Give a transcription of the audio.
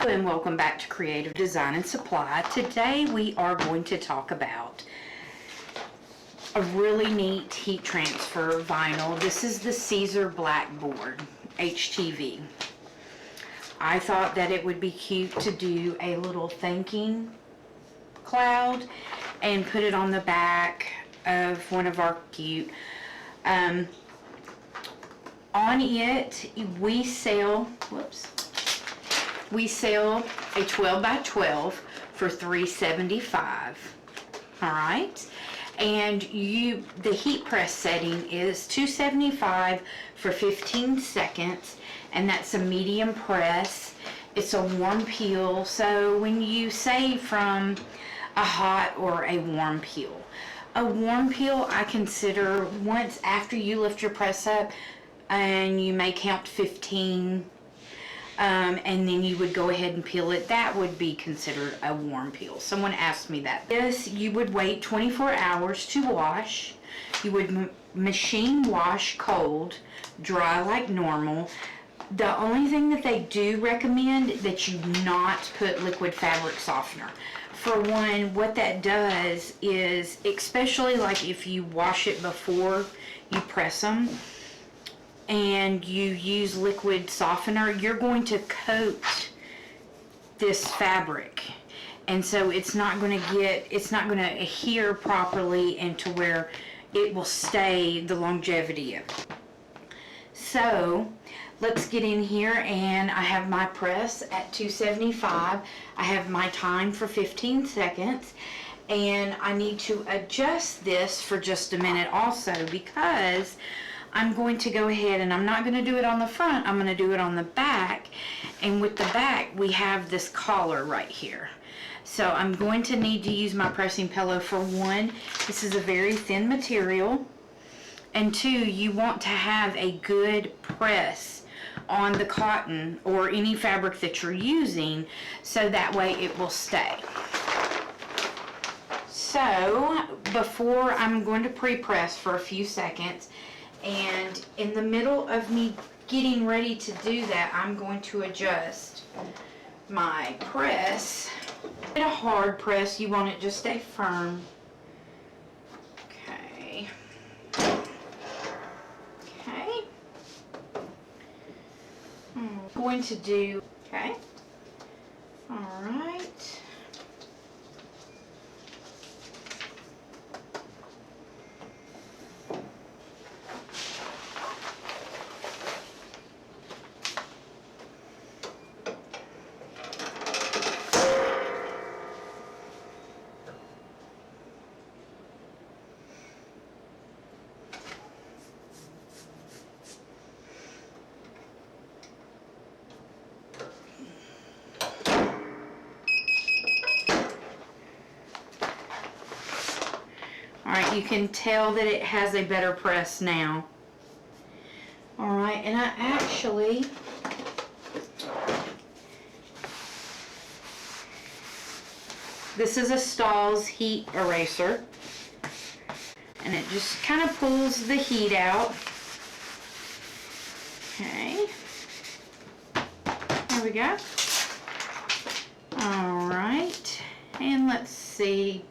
And welcome back to Creative Design and Supply. Today we are going to talk about a really neat heat transfer vinyl. This is the Siser BlackBoard HTV. I thought that it would be cute to do a little thanking cloud and put it on the back of one of our cute. On it we sell, we sell a 12 by 12 for $3.75. All right, and the heat press setting is $2.75 for 15 seconds, and that's a medium press. It's a warm peel, so when you say from a hot or a warm peel, a warm peel I consider once after you lift your press up and you may count 15, and then you would go ahead and peel it. That would be considered a warm peel. Someone asked me that. Yes, you would wait 24 hours to wash. You would machine wash cold, dry like normal. The only thing that they do recommend that you not put liquid fabric softener. For one, what that does is, especially like if you wash it before you press them, and you use liquid softener, you're going to coat this fabric, and so it's not going to adhere properly and to where it will stay the longevity of it. So let's get in here, and I have my press at 275. I have my time for 15 seconds, and I need to adjust this for just a minute also, because I'm going to go ahead and I'm not going to do it on the front, I'm going to do it on the back. And with the back we have this collar right here. So I'm going to need to use my pressing pillow. For one, this is a very thin material, and two, you want to have a good press on the cotton or any fabric that you're using, so that way it will stay. So before, I'm going to pre-press for a few seconds, and in the middle of me getting ready to do that, I'm going to adjust my press. Get a hard press, you want it to stay firm. Okay. Okay. I'm going to do, okay. All right. Alright, you can tell that it has a better press now. Alright, and I actually, this is a Stahl's heat eraser, and it just kind of pulls the heat out. Okay, there we go. Alright, and let's see.